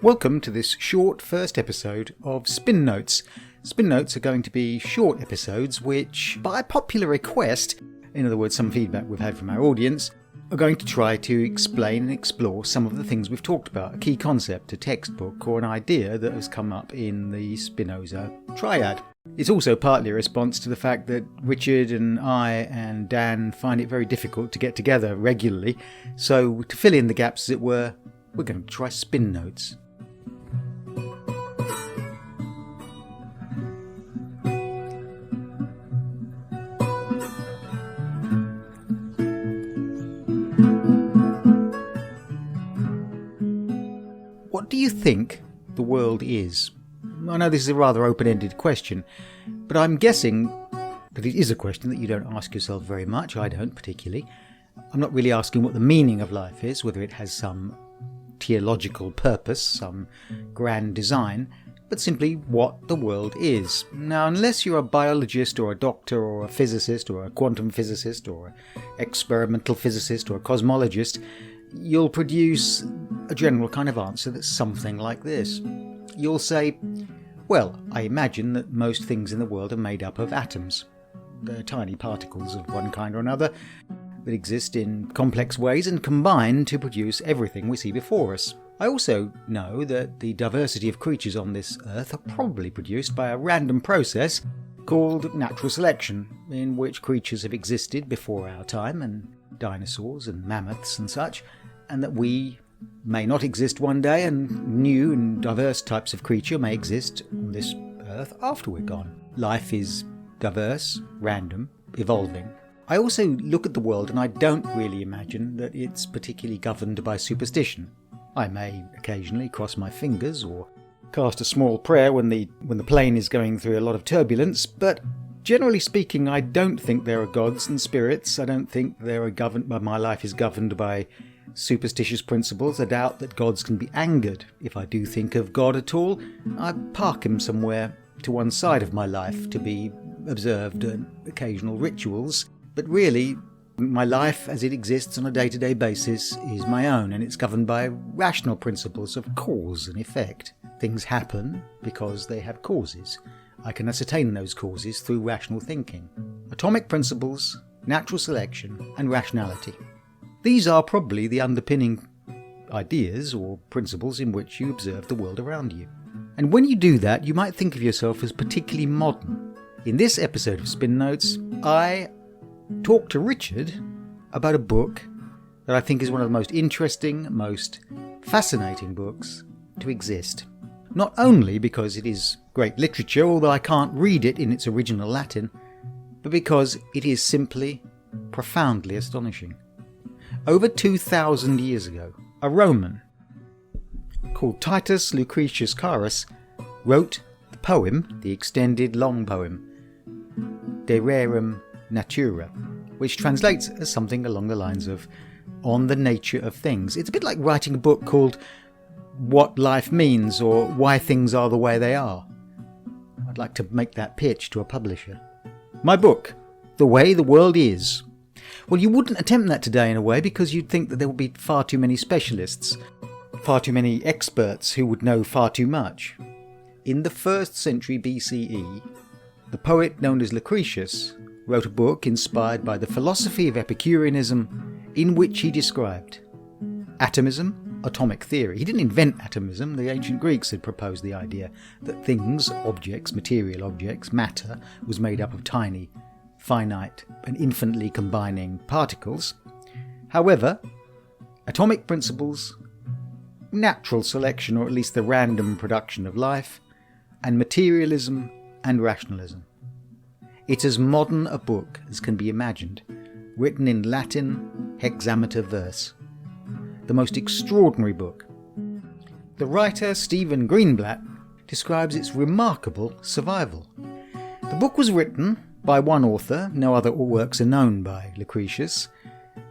Welcome to this short first episode of Spin Notes. Spin Notes are going to be short episodes which, by popular request, in other words some feedback we've had from our audience, are going to try to explain and explore some of the things we've talked about, a key concept, a textbook, or an idea that has come up in the Spinoza triad. It's also partly a response to the fact that Richard and I and Dan find it very difficult to get together regularly, so to fill in the gaps as it were, we're going to try Spin Notes. What do you think the world is? I know this is a rather open-ended question, but I'm guessing that it is a question that you don't ask yourself very much. I don't particularly. I'm not really asking what the meaning of life is, whether it has some theological purpose, some grand design, but simply what the world is. Now, unless you're a biologist or a doctor or a physicist or a quantum physicist or an experimental physicist or a cosmologist, you'll produce a general kind of answer that's something like this. You'll say, well, I imagine that most things in the world are made up of atoms. They're tiny particles of one kind or another that exist in complex ways and combine to produce everything we see before us. I also know that the diversity of creatures on this earth are probably produced by a random process called natural selection, in which creatures have existed before our time, and dinosaurs and mammoths and such, and that we may not exist one day and new and diverse types of creature may exist on this earth after we're gone. Life is diverse, random, evolving. I also look at the world and I don't really imagine that it's particularly governed by superstition. I may occasionally cross my fingers or cast a small prayer when the plane is going through a lot of turbulence, but generally speaking, I don't think there are gods and spirits. I don't think my life is governed by superstitious principles. I doubt that gods can be angered. If I do think of God at all, I park him somewhere to one side of my life to be observed in occasional rituals. But really, my life as it exists on a day-to-day basis is my own, and it's governed by rational principles of cause and effect. Things happen because they have causes. I can ascertain those causes through rational thinking. Atomic principles, natural selection, and rationality. These are probably the underpinning ideas or principles in which you observe the world around you. And when you do that, you might think of yourself as particularly modern. In this episode of Spin Notes, I talk to Richard about a book that I think is one of the most interesting, most fascinating books to exist. Not only because it is great literature, although I can't read it in its original Latin, but because it is simply profoundly astonishing. Over 2,000 years ago, a Roman called Titus Lucretius wrote the poem, the extended long poem, De Rerum Natura, which translates as something along the lines of On the Nature of Things. It's a bit like writing a book called What Life Means or Why Things Are the Way They Are. I'd like to make that pitch to a publisher. My book, The Way the World Is. Well, you wouldn't attempt that today in a way because you'd think that there would be far too many specialists, far too many experts who would know far too much. In the 1st century BCE, the poet known as Lucretius wrote a book inspired by the philosophy of Epicureanism in which he described atomism, atomic theory. He didn't invent atomism. The ancient Greeks had proposed the idea that things, objects, material objects, matter, was made up of tiny, finite and infinitely combining particles. However, atomic principles, natural selection, or at least the random production of life, and materialism and rationalism. It's as modern a book as can be imagined, written in Latin hexameter verse. The most extraordinary book. The writer Stephen Greenblatt describes its remarkable survival. The book was written by one author, no other works are known by Lucretius.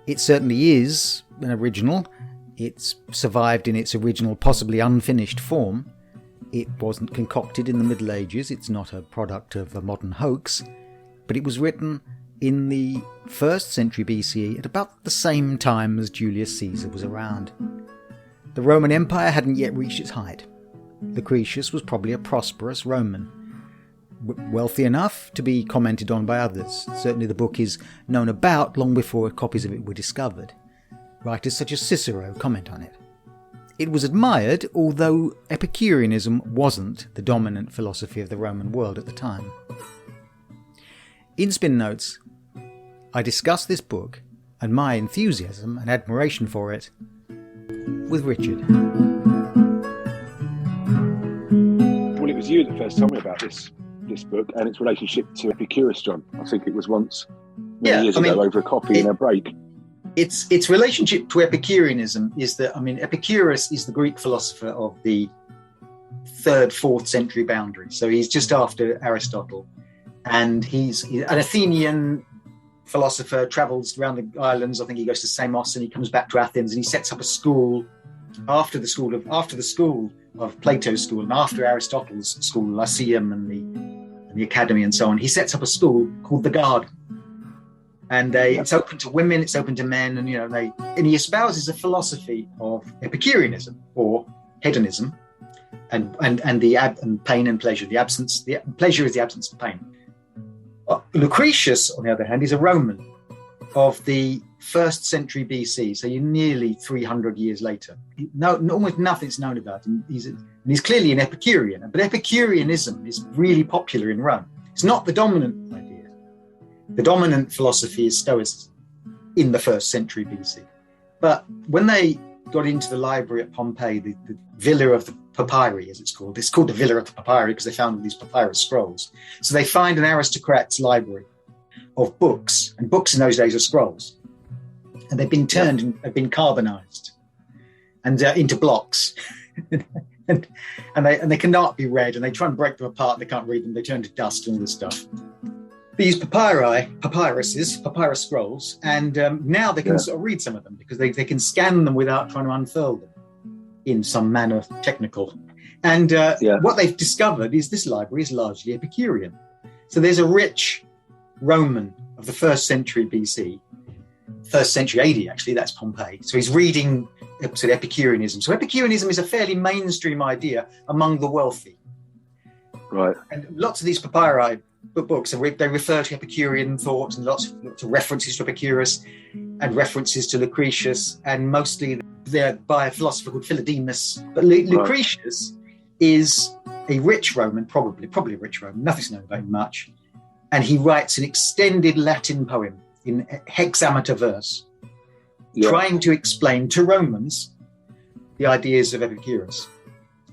It certainly is an original. It's survived in its original, possibly unfinished form. It wasn't concocted in the Middle Ages. It's not a product of a modern hoax. But it was written in the 1st century BCE at about the same time as Julius Caesar was around. The Roman Empire hadn't yet reached its height. Lucretius was probably a prosperous Roman, wealthy enough to be commented on by others. Certainly the book is known about long before copies of it were discovered. Writers such as Cicero comment on it. It was admired, although Epicureanism wasn't the dominant philosophy of the Roman world at the time. In Spin Notes, I discuss this book and my enthusiasm and admiration for it with Richard. Well, it was you that first told me about this book and its relationship to Epicurus, John. I think it was once many years ago over a coffee in a break. Its relationship to Epicureanism is that, Epicurus is the Greek philosopher of the 3rd, 4th century boundary. So he's just after Aristotle. And he's an Athenian philosopher, travels around the islands. I think he goes to Samos and he comes back to Athens and he sets up a school after the school of Plato's school and after Aristotle's school, Lyceum and the Academy and so on. He sets up a school called the Garden. And it's open to women, it's open to men, and and he espouses a philosophy of Epicureanism or hedonism, and pain and pleasure. Pleasure is the absence of pain. Lucretius, on the other hand, is a Roman of the 1st century BC, so you're nearly 300 years later. Almost nothing's known about him. He's clearly an Epicurean, but Epicureanism is really popular in Rome. It's not the dominant idea. The dominant philosophy is Stoicism in the 1st century BC. But when they got into the library at Pompeii, the Villa of the Papyri, as it's called the Villa of the Papyri because they found all these papyrus scrolls. So they find an aristocrat's library of books, and books in those days are scrolls. And they've been turned and have been carbonized and into blocks. and they cannot be read, and they try and break them apart. They can't read them. They turn to dust and all this stuff. These papyrus scrolls, and now they can sort of read some of them because they can scan them without trying to unfurl them in some manner technical. And what they've discovered is this library is largely Epicurean. So there's a rich Roman of the 1st century BC, 1st century AD actually, that's Pompeii. So he's reading Epicureanism. So Epicureanism is a fairly mainstream idea among the wealthy. Right. And lots of these papyri books, they refer to Epicurean thought, and lots of references to Epicurus and references to Lucretius, and mostly they're by a philosopher called Philodemus. But Lucretius is a rich Roman, probably a rich Roman, nothing's known about him much, and he writes an extended Latin poem in hexameter verse, trying to explain to Romans the ideas of Epicurus.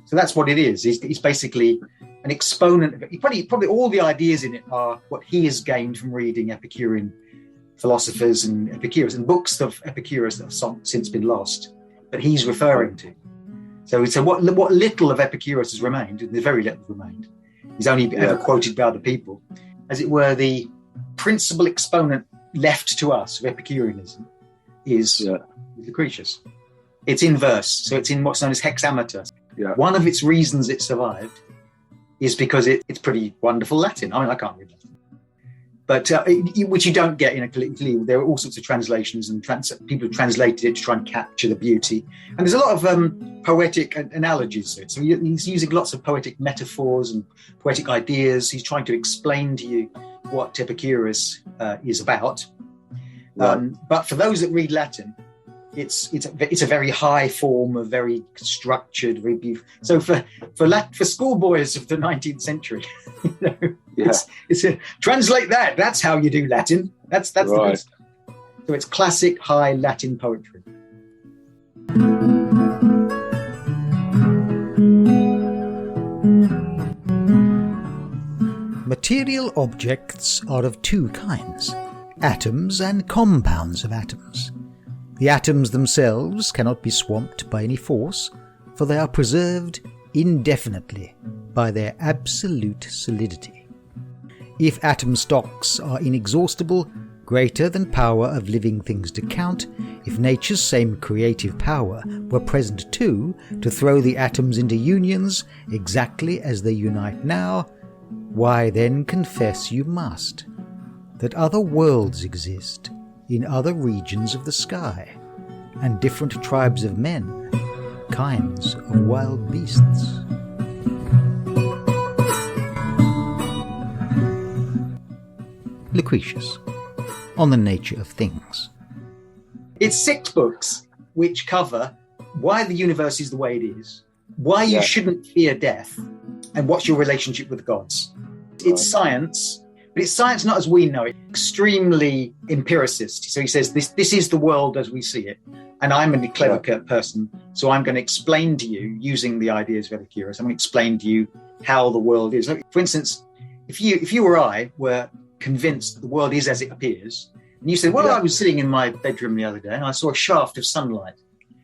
So that's what it is. He's basically an exponent of it. Probably all the ideas in it are what he has gained from reading Epicurean philosophers and Epicurus and books of Epicurus that have since been lost, but he's referring to. So what little of Epicurus has remained, and very little remained, he's only ever quoted by other people, as it were, the principal exponent left to us of Epicureanism is Lucretius. It's in verse, so it's in what's known as hexameter. Yeah. One of its reasons it survived is because it's pretty wonderful Latin. I can't read Latin. But which you don't get in a colloquially. There are all sorts of translations and people have translated it to try and capture the beauty. And there's a lot of poetic analogies to it. So he's using lots of poetic metaphors and poetic ideas. He's trying to explain to you what Epicurus is about. Right. But for those that read Latin, it's a very high form, a very structured, very beautiful. So for schoolboys of the 19th century, it's translate that. That's how you do Latin. That's right. The good stuff. So it's classic high Latin poetry. Material objects are of two kinds: atoms and compounds of atoms. The atoms themselves cannot be swamped by any force, for they are preserved indefinitely by their absolute solidity. If atom stocks are inexhaustible, greater than power of living things to count, if nature's same creative power were present too, to throw the atoms into unions exactly as they unite now, why then confess you must that other worlds exist in other regions of the sky, and different tribes of men kinds of wild beasts. Lucretius, on the nature of things. It's 6 books which cover why the universe is the way it is, why you shouldn't fear death, and what's your relationship with the gods. It's science, but it's science not as we know it, extremely empiricist. So he says, this is the world as we see it. And I'm a clever person, so I'm going to explain to you, using the ideas of Epicurus, I'm going to explain to you how the world is. For instance, if you or I were convinced the world is as it appears, and you said, well, I was sitting in my bedroom the other day and I saw a shaft of sunlight,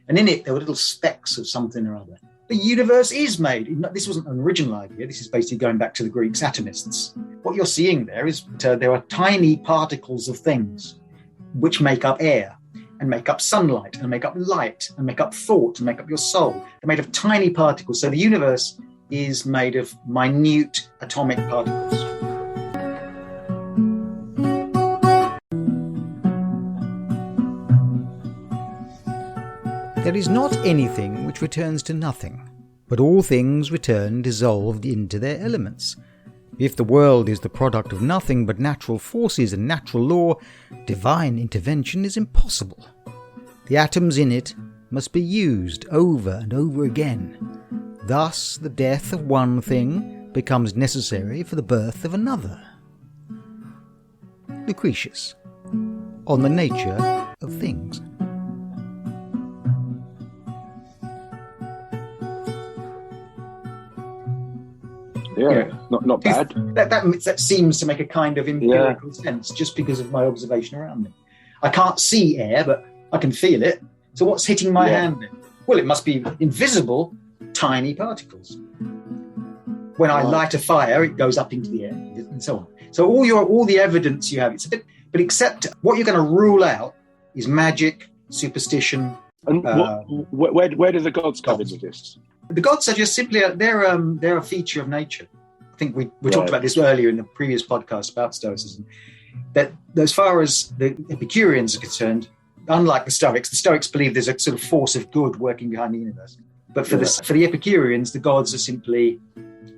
and in it there were little specks of something or other. The universe is made. This wasn't an original idea. This is basically going back to the Greek atomists. What you're seeing there is there are tiny particles of things which make up air and make up sunlight and make up light and make up thought and make up your soul. They're made of tiny particles. So the universe is made of minute atomic particles. There is not anything which returns to nothing, but all things return dissolved into their elements. If the world is the product of nothing but natural forces and natural law, divine intervention is impossible. The atoms in it must be used over and over again. Thus, the death of one thing becomes necessary for the birth of another. Lucretius, on the nature of things. Not bad. That seems to make a kind of empirical sense, just because of my observation around me. I can't see air, but I can feel it. So what's hitting my hand then? Well, it must be invisible, tiny particles. When I light a fire, it goes up into the air, and so on. So all the evidence you have, it's a bit, but except what you're going to rule out is magic, superstition. And where do the gods come into this? The gods are just simply they're a feature of nature. I think we talked about this earlier in the previous podcast about Stoicism. That as far as the Epicureans are concerned, unlike the Stoics believe there's a sort of force of good working behind the universe. But for the Epicureans, the gods are simply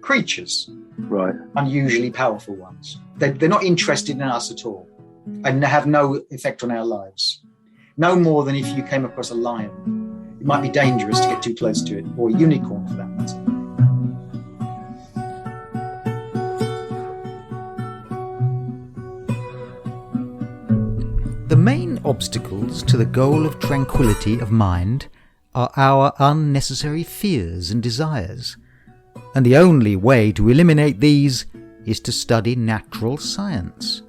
creatures, right? Unusually powerful ones. They're not interested in us at all, and have no effect on our lives. No more than if you came across a lion. It might be dangerous to get too close to it, or a unicorn for that matter. The main obstacles to the goal of tranquility of mind are our unnecessary fears and desires, and the only way to eliminate these is to study natural science.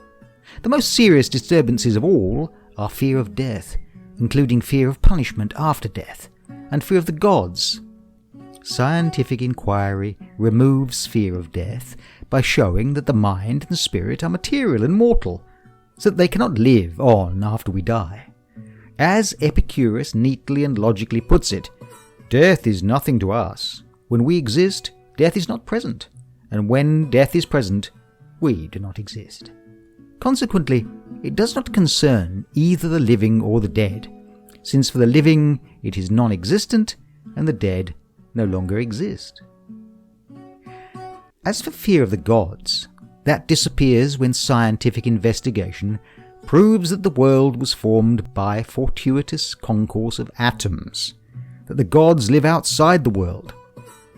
The most serious disturbances of all are fear of death, including fear of punishment after death, and fear of the gods. Scientific inquiry removes fear of death by showing that the mind and the spirit are material and mortal, so that they cannot live on after we die. As Epicurus neatly and logically puts it, death is nothing to us. When we exist, death is not present, and when death is present, we do not exist. Consequently, it does not concern either the living or the dead, since for the living it is non-existent and the dead no longer exist. As for fear of the gods, that disappears when scientific investigation proves that the world was formed by fortuitous concourse of atoms, that the gods live outside the world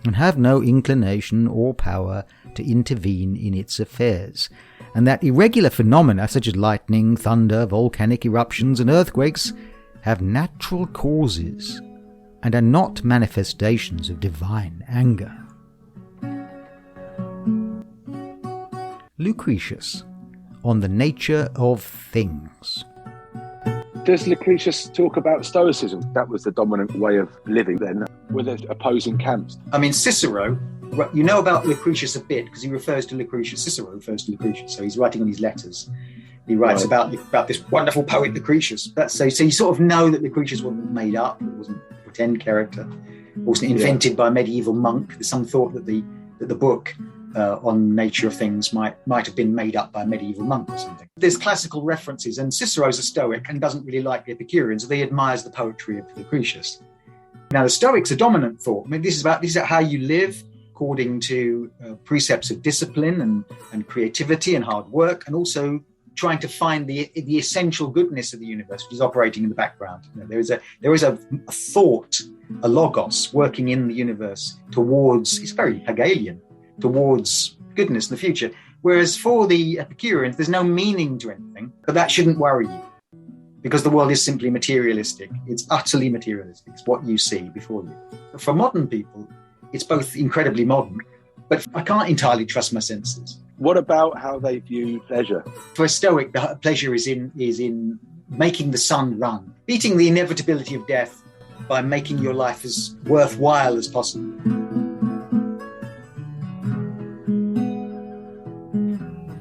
and have no inclination or power to intervene in its affairs, and that irregular phenomena such as lightning, thunder, volcanic eruptions, and earthquakes have natural causes and are not manifestations of divine anger. Lucretius, on the nature of things. Does Lucretius talk about Stoicism? That was the dominant way of living then, with opposing camps. I mean, Cicero, you know about Lucretius a bit because he refers to Lucretius. Cicero refers to Lucretius, so he's writing on his letters. He writes about this wonderful poet Lucretius. So you sort of know that Lucretius wasn't made up, it wasn't a pretend character, it wasn't invented by a medieval monk. There's some thought that the book on nature of things might have been made up by a medieval monk or something. There's classical references, and Cicero's a Stoic and doesn't really like the Epicureans, so he admires the poetry of Lucretius. Now, the Stoics are dominant thought. I mean, this is how you live according to precepts of discipline and creativity and hard work, and also trying to find the essential goodness of the universe, which is operating in the background. You know, there is a thought, a logos working in the universe towards, it's very Hegelian, towards goodness in the future. Whereas for the Epicureans, there's no meaning to anything, but that shouldn't worry you, because the world is simply materialistic. It's utterly materialistic. It's what you see before you. But for modern people, it's both incredibly modern, but I can't entirely trust my senses. What about how they view pleasure? For a Stoic, the pleasure is in making the sun run, beating the inevitability of death by making your life as worthwhile as possible.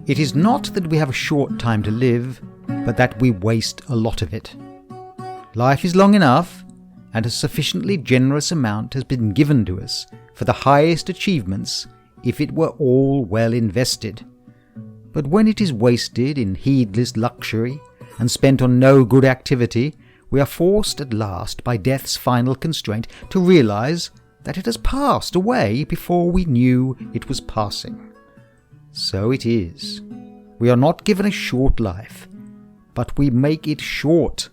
It is not that we have a short time to live, but that we waste a lot of it. Life is long enough, and a sufficiently generous amount has been given to us for the highest achievements if it were all well invested. But when it is wasted in heedless luxury and spent on no good activity, we are forced at last by death's final constraint to realize that it has passed away before we knew it was passing. So it is. We are not given a short life, but we make it short.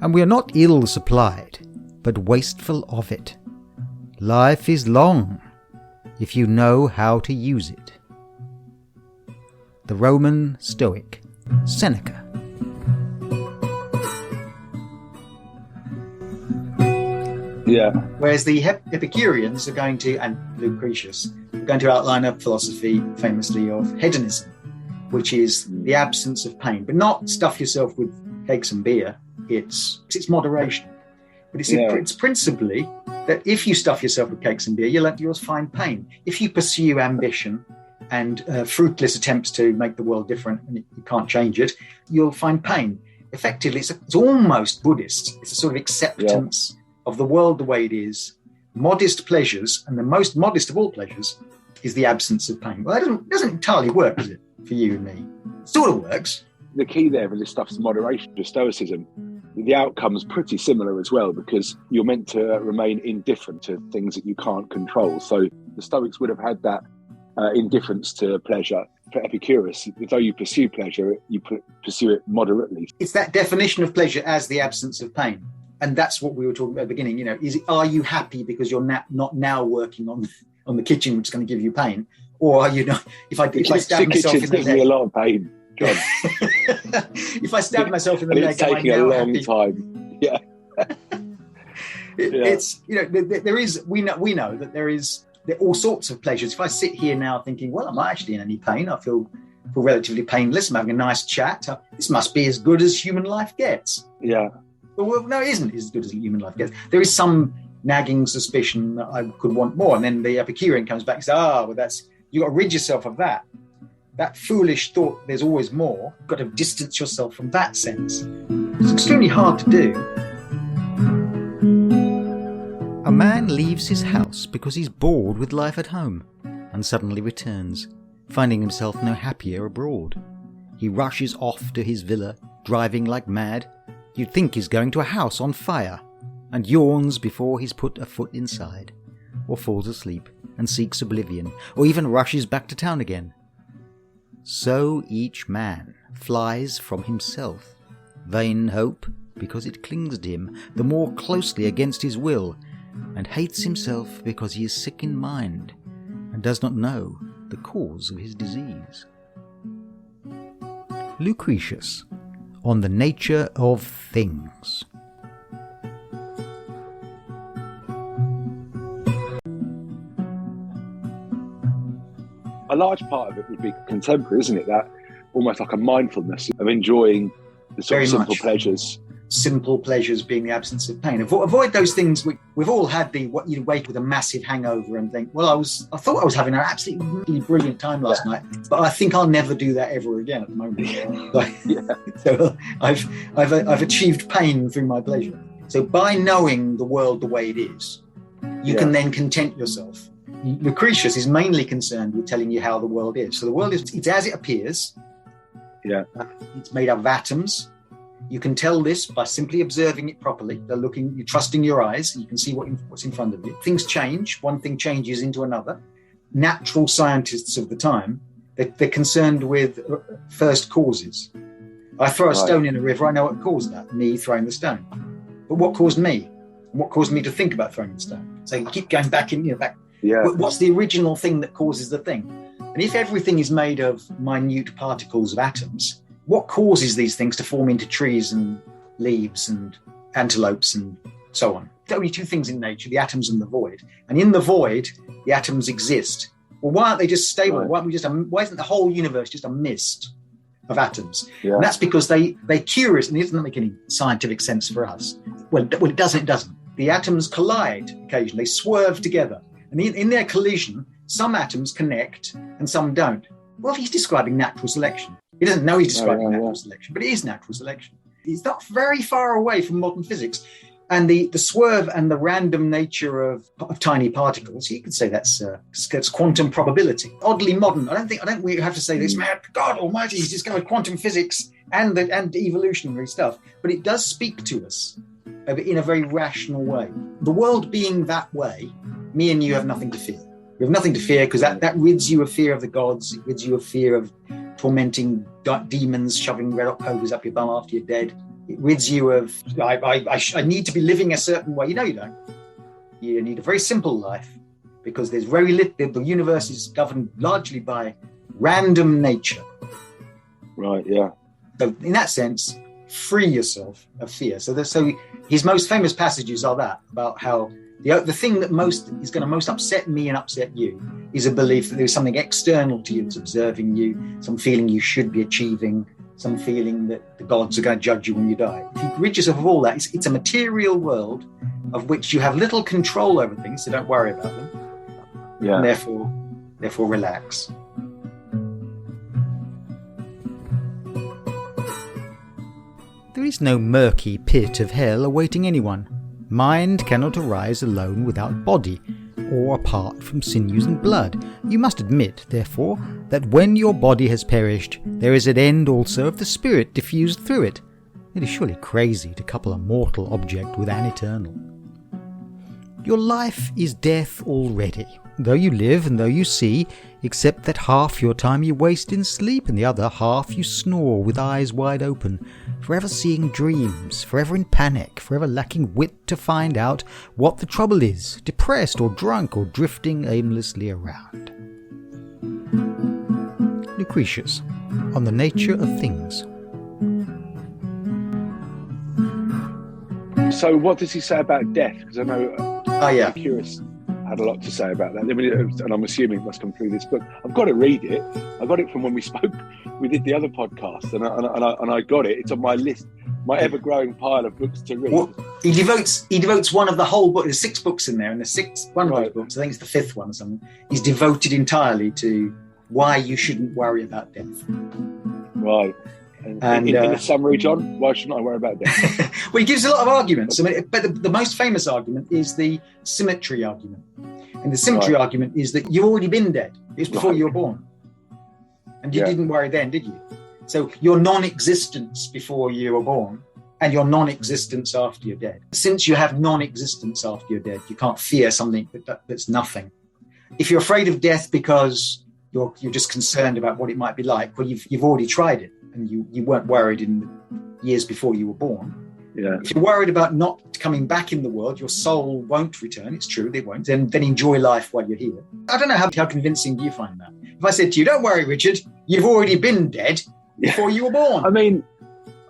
And we are not ill supplied, but wasteful of it. Life is long, if you know how to use it. The Roman Stoic, Seneca. Yeah. Whereas the Epicureans are going to, and Lucretius, are going to outline a philosophy famously of hedonism, which is the absence of pain, but not stuff yourself with cakes and beer. It's moderation. But it's principally that if you stuff yourself with cakes and beer, you'll find pain. If you pursue ambition and fruitless attempts to make the world different, and you can't change it, you'll find pain. Effectively, it's almost Buddhist. It's a sort of acceptance of the world the way it is, modest pleasures, and the most modest of all pleasures is the absence of pain. Well, that doesn't entirely work, does it, for you and me? It sort of works. The key there for this stuff is moderation, to Stoicism. The outcome's pretty similar as well, because you're meant to remain indifferent to things that you can't control. So the Stoics would have had that indifference to pleasure. For Epicurus, though you pursue pleasure, you pursue it moderately. It's that definition of pleasure as the absence of pain. And that's what we were talking about at the beginning. You know, are you happy because you're not now working on the kitchen, which is going to give you pain? Or are you not? If I stab myself in the leg, gives me a lot of pain, John. If I stab myself in the leg, it's taking a long time. Yeah. It's, you know, there is. We know that there are all sorts of pleasures. If I sit here now thinking, well, I'm not actually in any pain. I feel relatively painless. I'm having a nice chat. This must be as good as human life gets. Yeah. Well, no, it isn't as good as human life gets. There is some nagging suspicion that I could want more. And then the Epicurean comes back and says, you've got to rid yourself of that. That foolish thought, there's always more. You've got to distance yourself from that sense. It's extremely hard to do. A man leaves his house because he's bored with life at home, and suddenly returns, finding himself no happier abroad. He rushes off to his villa, driving like mad. You'd think he's going to a house on fire, and yawns before he's put a foot inside, or falls asleep and seeks oblivion, or even rushes back to town again. So each man flies from himself, vain hope, because it clings to him the more closely against his will, and hates himself because he is sick in mind, and does not know the cause of his disease. Lucretius, on the nature of things. A large part of it would be contemporary, isn't it? That almost like a mindfulness of enjoying the sort of simple pleasures. Simple pleasures being the absence of pain. Avoid those things. We've all had what you wake with a massive hangover and think, well, I thought I was having an absolutely brilliant time last night, but I think I'll never do that ever again at the moment. So I've achieved pain through my pleasure. So by knowing the world the way it is, you can then content yourself. Lucretius is mainly concerned with telling you how the world is. So the world it's as it appears. Yeah. It's made up of atoms. You can tell this by simply observing it properly. You're trusting your eyes, and you can see what's in front of you. Things change. One thing changes into another. Natural scientists of the time, they're concerned with first causes. I throw a stone in a river, I know what caused that, me throwing the stone. But what caused me? What caused me to think about throwing the stone? So you keep going back back. Yeah. What's the original thing that causes the thing? And if everything is made of minute particles of atoms, what causes these things to form into trees and leaves and antelopes and so on? There are only two things in nature, the atoms and the void. And in the void, the atoms exist. Well, why aren't they just stable? Right. Why isn't the whole universe just a mist of atoms? Yeah. And that's because they're curious, and it doesn't make any scientific sense for us. Well, it doesn't. The atoms collide occasionally, they swerve together. And in their collision, some atoms connect and some don't. Well, he's describing natural selection. He doesn't know he's describing natural selection, but it is natural selection. It's not very far away from modern physics. And the swerve and the random nature of tiny particles, you could say that's quantum probability. Oddly modern. I don't think we have to say this, man, God almighty, he's discovered quantum physics and evolutionary stuff. But it does speak to us in a very rational way. The world being that way, me and you have nothing to fear. We have nothing to fear because that rids you of fear of the gods. It rids you of fear of tormenting demons shoving red hot pokers up your bum after you're dead. It rids you of, I need to be living a certain way. You know you don't. You need a very simple life because there's very little, the universe is governed largely by random nature. Right, yeah. So in that sense, free yourself of fear. So his most famous passages are about how the thing that is going to most upset me and upset you is a belief that there's something external to you that's observing you, some feeling you should be achieving, some feeling that the gods are going to judge you when you die. If you rid yourself of all that, it's a material world of which you have little control over things, so don't worry about them. Yeah. And therefore relax. There is no murky pit of hell awaiting anyone. Mind cannot arise alone without body, or apart from sinews and blood. You must admit, therefore, that when your body has perished, there is an end also of the spirit diffused through it. It is surely crazy to couple a mortal object with an eternal. Your life is death already, though you live and though you see, except that half your time you waste in sleep and the other half you snore with eyes wide open, forever seeing dreams, forever in panic, forever lacking wit to find out what the trouble is, depressed or drunk or drifting aimlessly around. Lucretius, On the Nature of Things. So what does he say about death? Because I know Epicurus had a lot to say about that. I mean, and I'm assuming it must come through this book. I've got to read it. I got it from when we spoke. We did the other podcast, and I got it. It's on my list, my ever-growing pile of books to read. Well, he devotes one of the whole book. There's 6 books in there, and one of those books, I think it's the 5th one or something, is devoted entirely to why you shouldn't worry about death. Right. And in the summary, John, why shouldn't I worry about death? Well, he gives a lot of arguments. I mean, but the most famous argument is the symmetry argument. And the symmetry argument is that you've already been dead. It was before you were born. And you didn't worry then, did you? So your non-existence before you were born and your non-existence after you're dead. Since you have non-existence after you're dead, you can't fear something that's nothing. If you're afraid of death because you're just concerned about what it might be like, well, you've already tried it. And you weren't worried in the years before you were born. Yeah. If you're worried about not coming back in the world, your soul won't return. It's true, they won't. Then enjoy life while you're here. I don't know how convincing do you find that? If I said to you, don't worry, Richard, you've already been dead before you were born. I mean,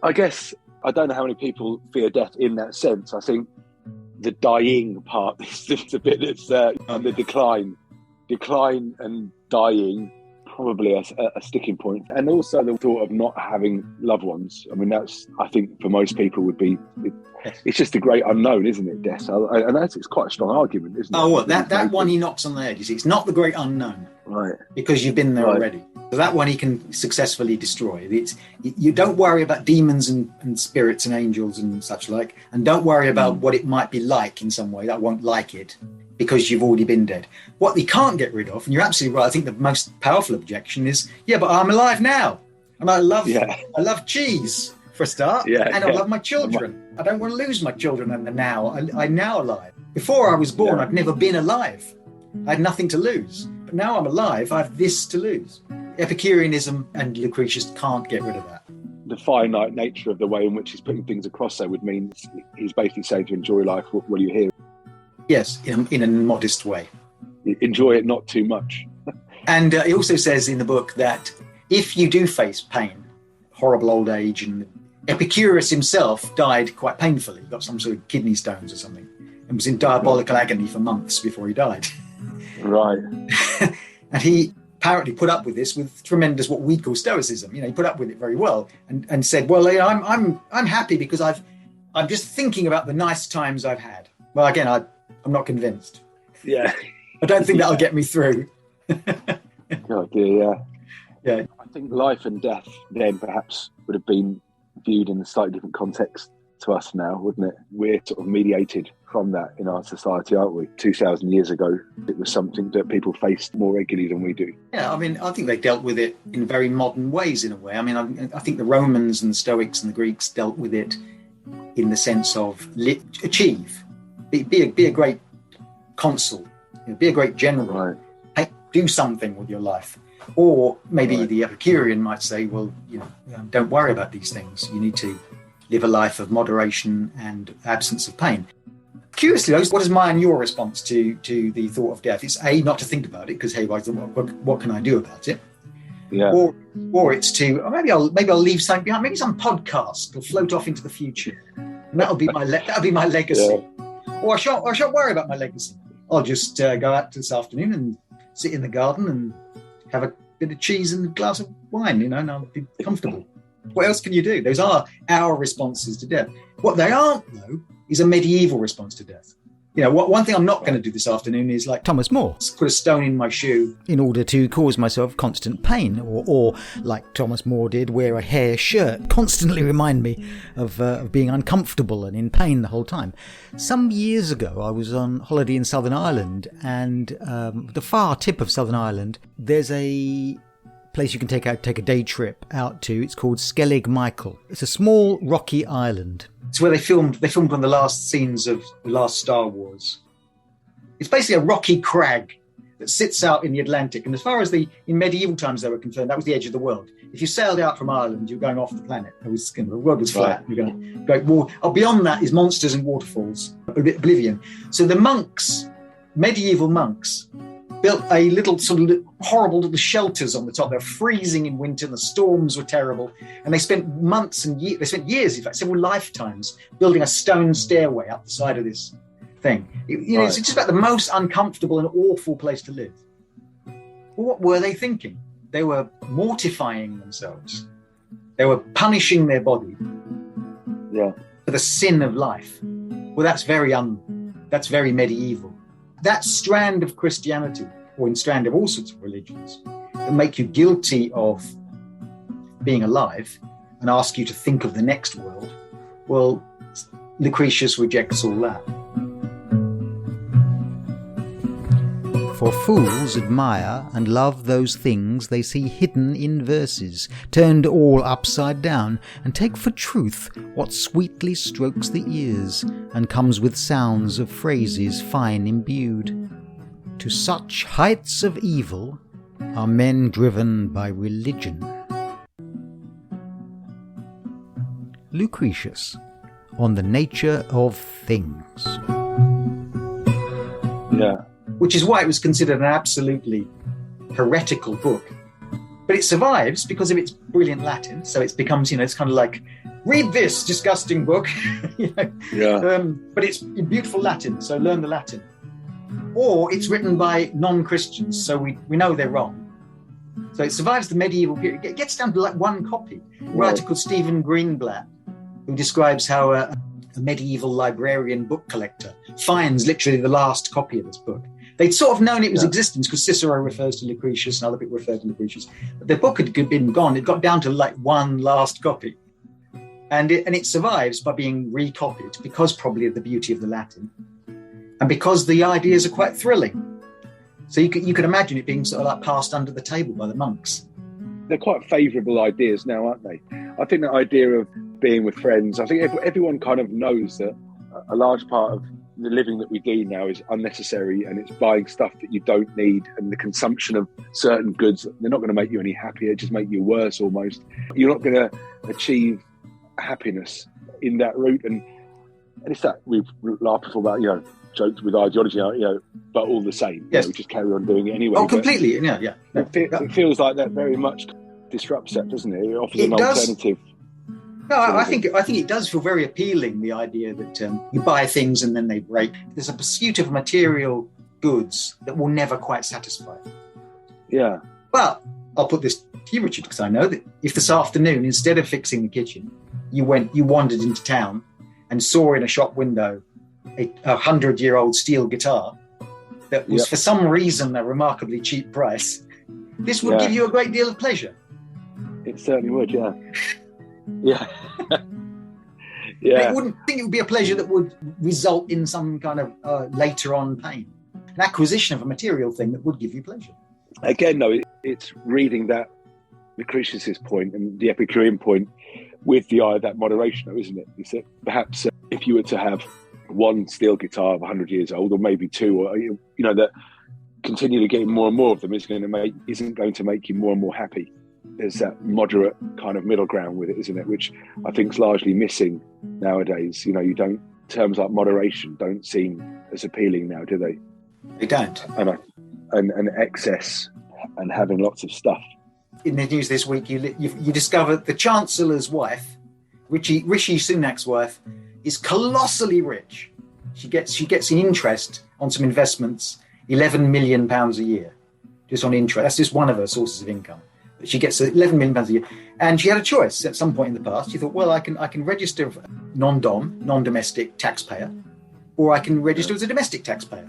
I guess I don't know how many people fear death in that sense. I think the dying part is the bit that's the decline and dying. Probably a sticking point, and also the thought of not having loved ones. I mean, that's, I think for most people would be, it's just the great unknown, isn't it, death? And it's quite a strong argument, isn't it? Oh, well, that one he knocks on the head. You see, it's not the great unknown, right? Because you've been there already. So that one he can successfully destroy. You don't worry about demons and spirits and angels and such like, and don't worry about what it might be like in some way. I won't like it, because you've already been dead. What they can't get rid of, and you're absolutely right, I think the most powerful objection is, but I'm alive now. And I love cheese. for a start. Yeah, and I love my children. I don't want to lose my children in the now. I'm now alive. Before I was born, I'd never been alive. I had nothing to lose. But now I'm alive, I have this to lose. Epicureanism and Lucretius can't get rid of that. The finite nature of the way in which he's putting things across there would mean he's basically saying to enjoy life while you're here. Yes, in a modest way. Enjoy it, not too much. And he also says in the book that if you do face pain, horrible old age, and Epicurus himself died quite painfully. He got some sort of kidney stones or something and was in diabolical agony for months before he died. Right. And he apparently put up with this with tremendous, what we call stoicism. He put up with it very well and said, well, I'm happy because I'm just thinking about the nice times I've had. Well, again, I'm not convinced. Yeah. I don't think that'll get me through. Oh dear, yeah. I think life and death then perhaps would have been viewed in a slightly different context to us now, wouldn't it? We're sort of mediated from that in our society, aren't we? 2,000 years ago, it was something that people faced more regularly than we do. Yeah, I mean, I think they dealt with it in very modern ways in a way. I mean, I think the Romans and the Stoics and the Greeks dealt with it in the sense of achieve, be a great consul, be a great general. Right. Do something with your life. Or maybe the Epicurean might say, well, don't worry about these things. You need to live a life of moderation and absence of pain. Curiously, what is my and your response to the thought of death? It's A, not to think about it, because hey, what can I do about it? Yeah. Or it's to maybe I'll leave something behind. Maybe some podcast will float off into the future, and that'll be my legacy. Yeah. Or I shan't worry about my legacy. I'll just go out this afternoon and sit in the garden and have a bit of cheese and a glass of wine, and I'll be comfortable. What else can you do? Those are our responses to death. What they aren't, though, is a medieval response to death. One thing I'm not going to do this afternoon is like Thomas More. Put a stone in my shoe. In order to cause myself constant pain, or like Thomas More did, wear a hair shirt, constantly remind me of being uncomfortable and in pain the whole time. Some years ago, I was on holiday in Southern Ireland, and the far tip of Southern Ireland, there's a place you can take a day trip out to. It's called Skellig Michael. It's a small rocky island. It's where they filmed one of the last scenes of the last Star Wars. It's basically a rocky crag that sits out in the Atlantic. And as far as in medieval times they were concerned, that was the edge of the world. If you sailed out from Ireland, you're going off the planet. The world was flat. Right. You're going to go. Beyond that is monsters and waterfalls, oblivion. So the monks, medieval monks, built a little sort of horrible little shelters on the top. They were freezing in winter. The storms were terrible. And they spent months and years, in fact, several lifetimes, building a stone stairway up the side of this thing. It's just about the most uncomfortable and awful place to live. Well, what were they thinking? They were mortifying themselves. They were punishing their body for the sin of life. Well, that's very medieval. That strand of Christianity, or in strand of all sorts of religions, that make you guilty of being alive and ask you to think of the next world, well, Lucretius rejects all that. For fools admire and love those things they see hidden in verses, turned all upside down, and take for truth what sweetly strokes the ears, and comes with sounds of phrases fine imbued. To such heights of evil are men driven by religion. Lucretius, on the nature of things. Yeah. Which is why it was considered an absolutely heretical book. But it survives because of its brilliant Latin. So it becomes, it's kind of like, read this disgusting book. But it's in beautiful Latin, so learn the Latin. Or it's written by non-Christians, so we know they're wrong. So it survives the medieval period. It gets down to like one copy. A writer called Stephen Greenblatt, who describes how a medieval librarian book collector finds literally the last copy of this book. They'd sort of known it was existence because Cicero refers to Lucretius and other people refer to Lucretius. But the book had been gone. It got down to like one last copy. And it survives by being recopied because probably of the beauty of the Latin and because the ideas are quite thrilling. So you could imagine it being sort of like passed under the table by the monks. They're quite favourable ideas now, aren't they? I think the idea of being with friends. I think everyone kind of knows that a large part of the living that we do now is unnecessary, and it's buying stuff that you don't need, and the consumption of certain goods, they're not going to make you any happier, just make you worse almost. You're not going to achieve happiness in that route. And it's that we've laughed before about, joked with ideology, but all the same, yes. We just carry on doing it anyway. Oh, completely, yeah. It feels like that very much disrupts that, doesn't it? It offers an alternative. No, I think it does feel very appealing, the idea that you buy things and then they break. There's a pursuit of material goods that will never quite satisfy. Yeah. But I'll put this to you, Richard, because I know that if this afternoon, instead of fixing the kitchen, you wandered into town and saw in a shop window a 100-year-old steel guitar that was for some reason a remarkably cheap price, this would give you a great deal of pleasure. It certainly would, yeah. Yeah. I wouldn't think it would be a pleasure that would result in some kind of later on pain. An acquisition of a material thing that would give you pleasure. Again, though, it's reading that Lucretius's point and the Epicurean point with the eye of that moderation, though, isn't it? It's that perhaps if you were to have one steel guitar of 100 years old, or maybe two, or that continually getting more and more of them isn't going to make you more and more happy. There's that moderate kind of middle ground with it, isn't it? Which I think is largely missing nowadays. Terms like moderation don't seem as appealing now, do they? They don't. And excess and having lots of stuff. In the news this week, you discover the Chancellor's wife, Rishi Sunak's wife, is colossally rich. She gets an interest on some investments, £11 million a year, just on interest. That's just one of her sources of income. But she gets £11 million a year, and she had a choice at some point in the past. She thought, well, I can register non-domestic taxpayer, or I can register as a domestic taxpayer,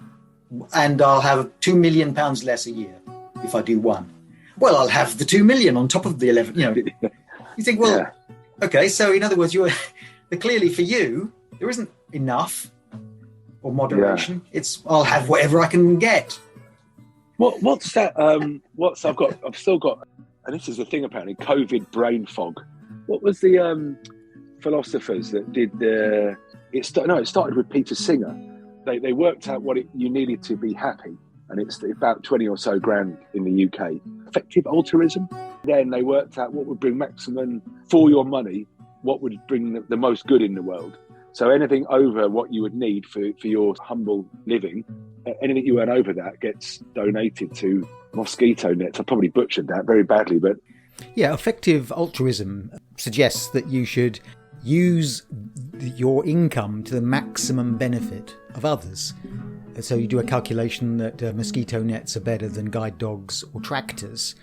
and I'll have £2 million less a year if I do one. Well, I'll have the 2 million on top of the 11. You think, well, okay. So in other words, clearly for you, there isn't enough or moderation. Yeah. It's I'll have whatever I can get. What's that? I've still got, and this is the thing apparently, COVID brain fog. What was the philosophers that did it started with Peter Singer. They worked out what you needed to be happy. And it's about 20 or so grand in the UK. Effective altruism. Then they worked out what would bring maximum for your money, what would bring the most good in the world. So anything over what you would need for your humble living, anything you earn over that gets donated to mosquito nets. I probably butchered that very badly, but... Yeah, effective altruism suggests that you should use your income to the maximum benefit of others. So you do a calculation that mosquito nets are better than guide dogs or tractors,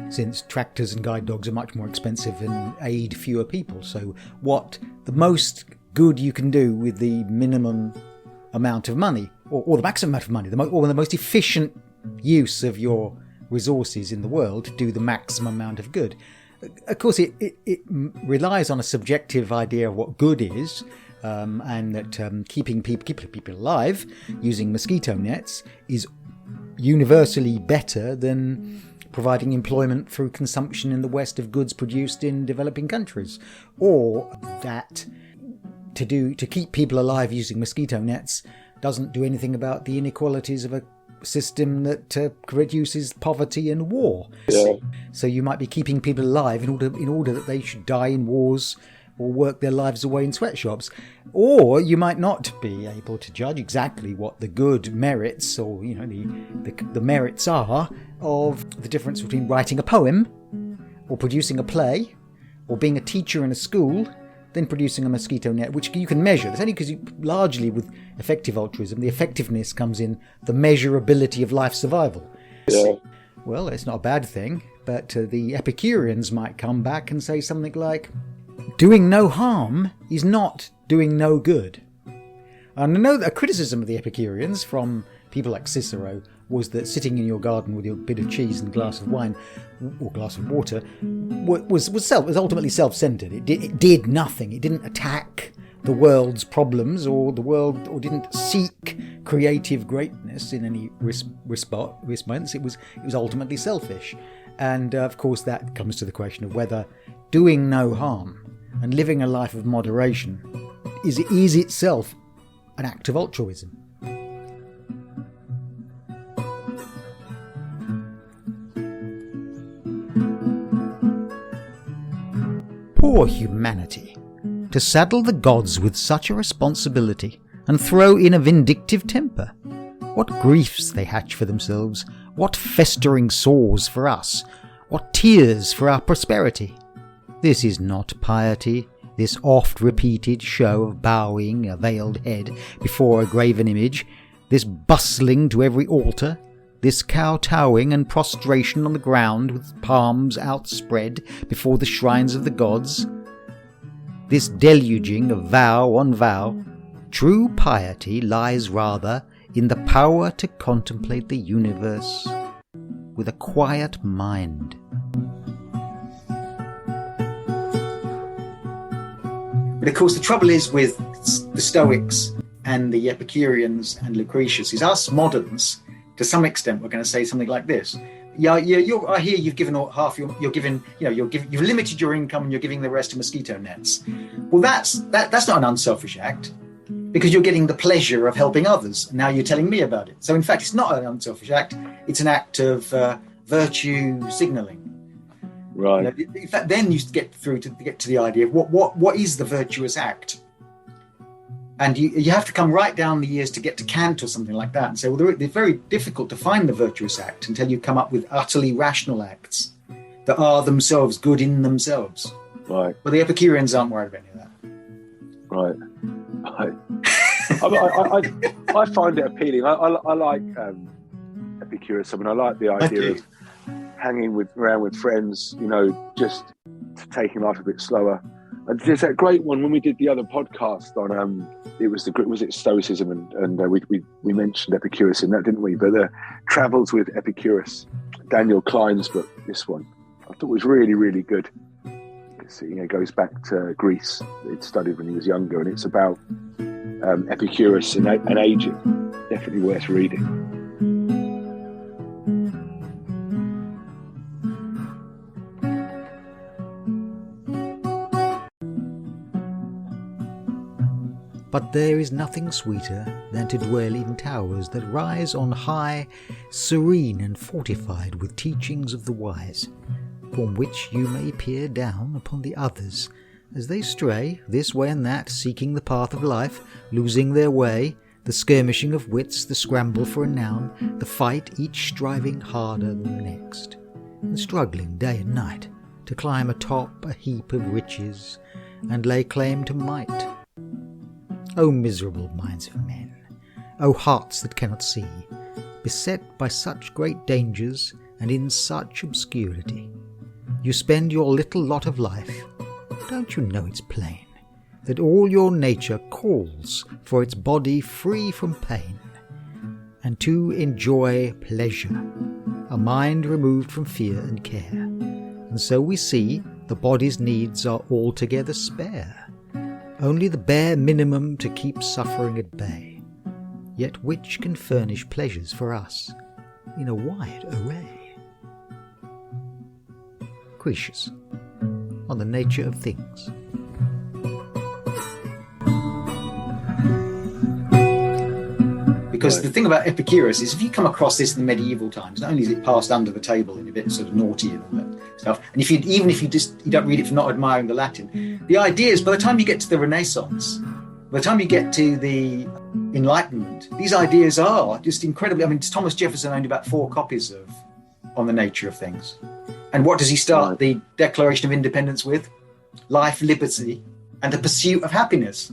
since tractors and guide dogs are much more expensive and aid fewer people. So what the most good you can do with the minimum amount of money, or the maximum amount of money, or the most efficient use of your resources in the world to do the maximum amount of good. Of course, it relies on a subjective idea of what good is, and that keeping people alive using mosquito nets is universally better than providing employment through consumption in the West of goods produced in developing countries, or that to keep people alive using mosquito nets doesn't do anything about the inequalities of a system that reduces poverty and war. Yeah. So you might be keeping people alive in order that they should die in wars or work their lives away in sweatshops. Or you might not be able to judge exactly what the good merits or the merits are of the difference between writing a poem or producing a play or being a teacher in a school than producing a mosquito net, which you can measure. That's only because largely with effective altruism, the effectiveness comes in the measurability of life survival. Yeah. Well, it's not a bad thing, but the Epicureans might come back and say something like, doing no harm is not doing no good. And I know that a criticism of the Epicureans from people like Cicero was that sitting in your garden with your bit of cheese and a glass of wine or glass of water was ultimately self-centered. It did nothing. It didn't attack the world's problems or didn't seek creative greatness in any response. It was ultimately selfish. And of course that comes to the question of whether doing no harm and living a life of moderation is itself an act of altruism. Poor humanity, to saddle the gods with such a responsibility and throw in a vindictive temper. What griefs they hatch for themselves, what festering sores for us, what tears for our prosperity. This is not piety, this oft-repeated show of bowing a veiled head before a graven image, this bustling to every altar, this kowtowing and prostration on the ground with palms outspread before the shrines of the gods, this deluging of vow on vow. True piety lies rather in the power to contemplate the universe with a quiet mind. But of course, the trouble is with the Stoics and the Epicureans and Lucretius is us moderns, to some extent, we're going to say something like this. I hear you've given half you've limited your income and you're giving the rest to mosquito nets. Well, that's not an unselfish act, because you're getting the pleasure of helping others. Now you're telling me about it. So in fact, it's not an unselfish act. It's an act of virtue signalling. Right. In fact, then you get to the idea of what is the virtuous act. And you have to come right down the years to get to Kant or something like that and say, well, they're very difficult to find the virtuous act until you come up with utterly rational acts that are themselves good in themselves. Right. But the Epicureans aren't worried about any of that. Right. I find it appealing. I like Epicurus. I mean, I like the idea of hanging around with friends, just taking life a bit slower. And there's that great one when we did the other podcast on was it Stoicism and we mentioned Epicurus in that, didn't we? But the Travels with Epicurus, Daniel Klein's book, this one, I thought was really, really good. It goes back to Greece. He'd studied when he was younger, and it's about Epicurus and aging. Definitely worth reading. But there is nothing sweeter than to dwell in towers that rise on high, serene and fortified with teachings of the wise, from which you may peer down upon the others as they stray this way and that, seeking the path of life, losing their way, the skirmishing of wits, the scramble for a noun, the fight, each striving harder than the next, and struggling day and night to climb atop a heap of riches and lay claim to might. O miserable minds of men, O hearts that cannot see, beset by such great dangers and in such obscurity, you spend your little lot of life. Don't you know it's plain that all your nature calls for its body free from pain, and to enjoy pleasure, a mind removed from fear and care? And so we see the body's needs are altogether spare, only the bare minimum to keep suffering at bay, yet which can furnish pleasures for us in a wide array. Lucretius, on the nature of things. Because the thing about Epicurus is, if you come across this in the medieval times, not only is it passed under the table and a bit sort of naughty and all that stuff, and even if you don't read it for not admiring the Latin, the idea is by the time you get to the Renaissance, by the time you get to the Enlightenment, these ideas are just incredibly. I mean, Thomas Jefferson owned about 4 copies of On the Nature of Things, and what does he start the Declaration of Independence with? Life, liberty, and the pursuit of happiness.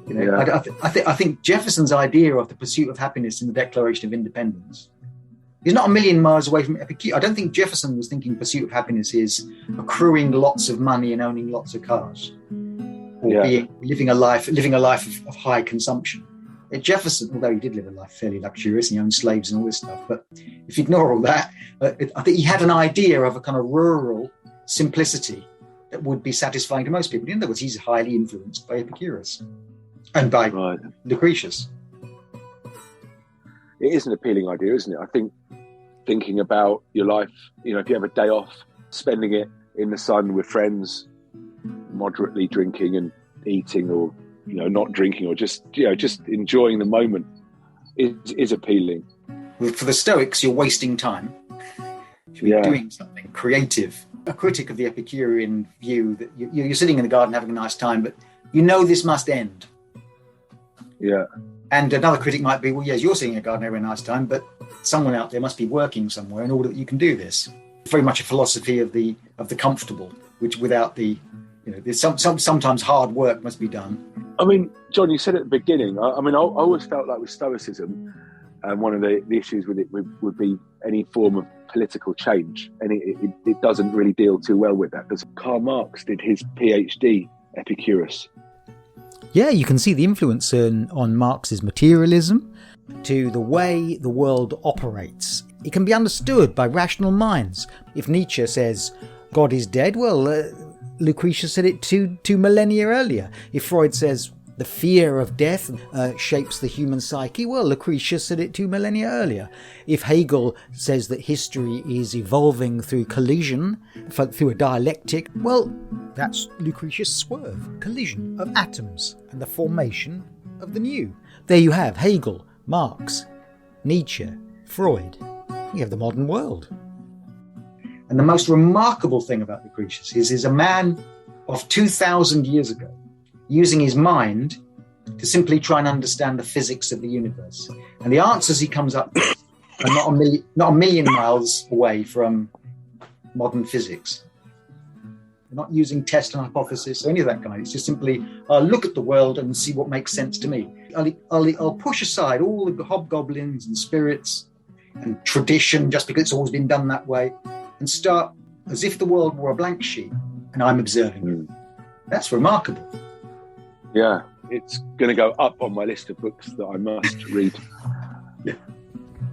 I think Jefferson's idea of the pursuit of happiness in the Declaration of Independence is not a million miles away from Epicurus. I don't think Jefferson was thinking pursuit of happiness is accruing lots of money and owning lots of cars, or living a life of high consumption. Jefferson, although he did live a life fairly luxurious and he owned slaves and all this stuff, but if you ignore all that, I think he had an idea of a kind of rural simplicity that would be satisfying to most people. In other words, he's highly influenced by Epicurus. And by Lucretius. It is an appealing idea, isn't it? I think thinking about your life, if you have a day off, spending it in the sun with friends, moderately drinking and eating, or not drinking, or just enjoying the moment is appealing. For the Stoics, you're wasting time. You should be doing something creative. A critic of the Epicurean view that you're sitting in the garden having a nice time, but this must end. Yeah. And another critic might be, well, yes, you're sitting in a garden having a nice time, but someone out there must be working somewhere in order that you can do this. It's very much a philosophy of the comfortable, which without the, there's sometimes hard work must be done. I mean, John, you said at the beginning, I always felt like with Stoicism, one of the issues with it would be any form of political change, and it doesn't really deal too well with that. Because Karl Marx did his PhD, Epicurus. Yeah, you can see the influence on Marx's materialism to the way the world operates. It can be understood by rational minds. If Nietzsche says God is dead, well, Lucretius said it two millennia earlier. If Freud says the fear of death shapes the human psyche, well, Lucretius said it 2 millennia earlier. If Hegel says that history is evolving through collision, through a dialectic, well, that's Lucretius' swerve, collision of atoms and the formation of the new. There you have Hegel, Marx, Nietzsche, Freud. You have the modern world. And the most remarkable thing about Lucretius is he's a man of 2,000 years ago, using his mind to simply try and understand the physics of the universe. And the answers he comes up with are not a million miles away from modern physics. They're not using test and hypothesis or any of that kind. It's just simply, I'll look at the world and see what makes sense to me. I'll push aside all the hobgoblins and spirits and tradition just because it's always been done that way, and start as if the world were a blank sheet and I'm observing it. That's remarkable. Yeah, it's going to go up on my list of books that I must read.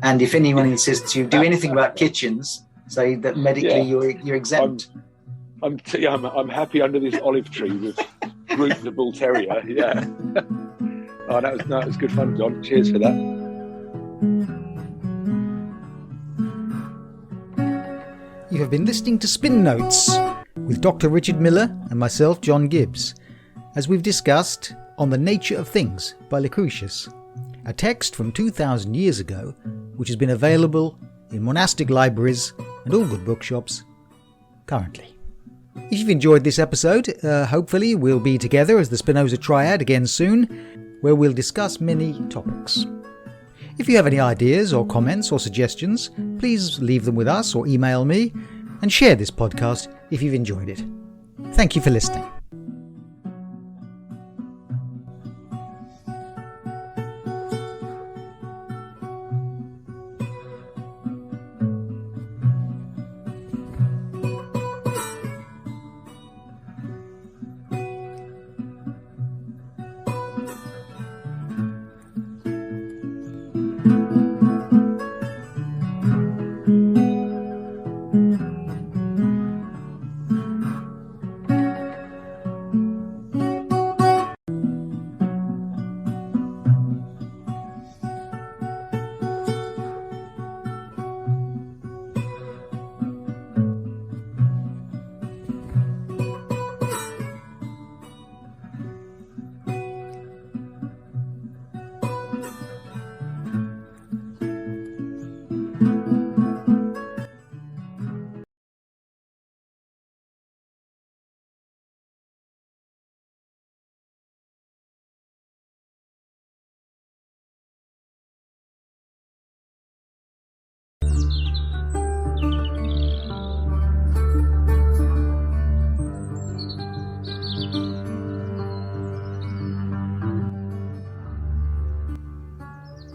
And if anyone insists you do anything about kitchens, say that medically you're exempt. I'm happy under this olive tree with Groot the bull terrier. Yeah. That was good fun, John. Cheers for that. You have been listening to Spin Notes with Dr. Richard Miller and myself, John Gibbs, as we've discussed On the Nature of Things by Lucretius, a text from 2,000 years ago which has been available in monastic libraries and all good bookshops currently. If you've enjoyed this episode, hopefully we'll be together as the Spinoza Triad again soon, where we'll discuss many topics. If you have any ideas or comments or suggestions, please leave them with us or email me, and share this podcast if you've enjoyed it. Thank you for listening.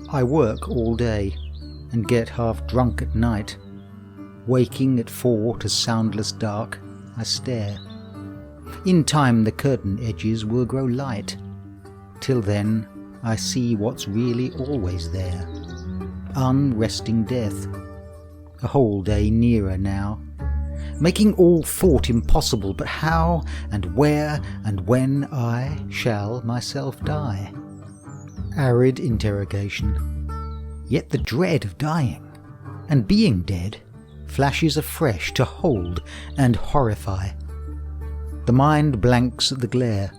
I work all day and get half drunk at night. Waking at 4 to soundless dark, I stare. In time the curtain edges will grow light. Till then I see what's really always there. Unresting death. A whole day nearer now. Making all thought impossible, but how and where and when I shall myself die. Arid interrogation. Yet the dread of dying and being dead flashes afresh to hold and horrify. The mind blanks at the glare,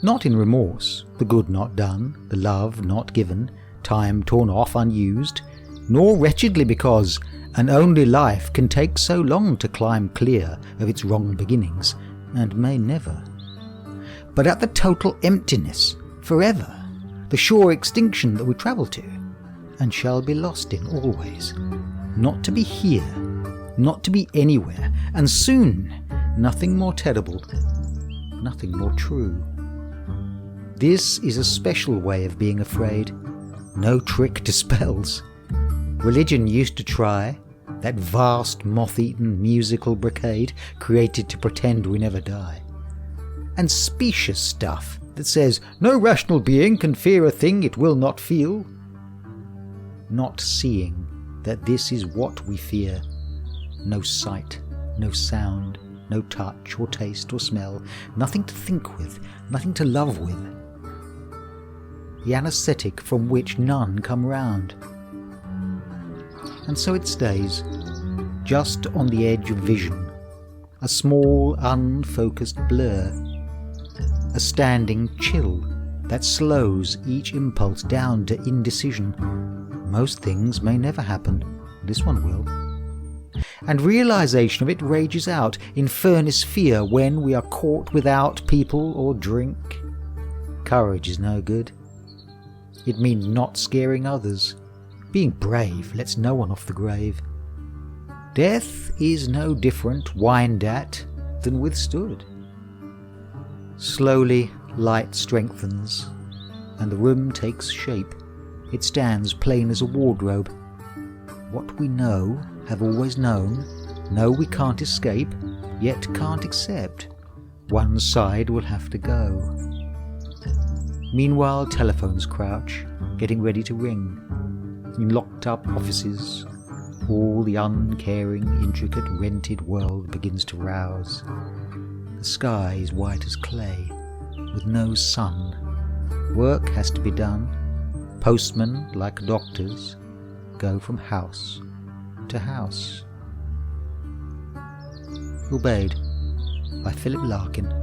not in remorse, the good not done, the love not given, time torn off unused, nor wretchedly because an only life can take so long to climb clear of its wrong beginnings, and may never. But at the total emptiness, forever, the sure extinction that we travel to, and shall be lost in always, not to be here, not to be anywhere, and soon nothing more terrible, nothing more true. This is a special way of being afraid, no trick dispels. Religion used to try, that vast moth-eaten musical brocade created to pretend we never die. And specious stuff that says no rational being can fear a thing it will not feel. Not seeing that this is what we fear. No sight, no sound, no touch or taste or smell, nothing to think with, nothing to love with. The anaesthetic from which none come round. And so it stays, just on the edge of vision, a small unfocused blur, a standing chill that slows each impulse down to indecision. Most things may never happen, this one will. And realization of it rages out in furnace fear when we are caught without people or drink. Courage is no good. It means not scaring others. Being brave lets no one off the grave. Death is no different whined at than withstood. Slowly light strengthens, and the room takes shape. It stands plain as a wardrobe. What we know, have always known, know we can't escape, yet can't accept. One side will have to go. Meanwhile, telephones crouch, getting ready to ring. In locked-up offices, all the uncaring, intricate, rented world begins to rouse. The sky is white as clay, with no sun. Work has to be done. Postmen, like doctors, go from house to house. Obeyed by Philip Larkin.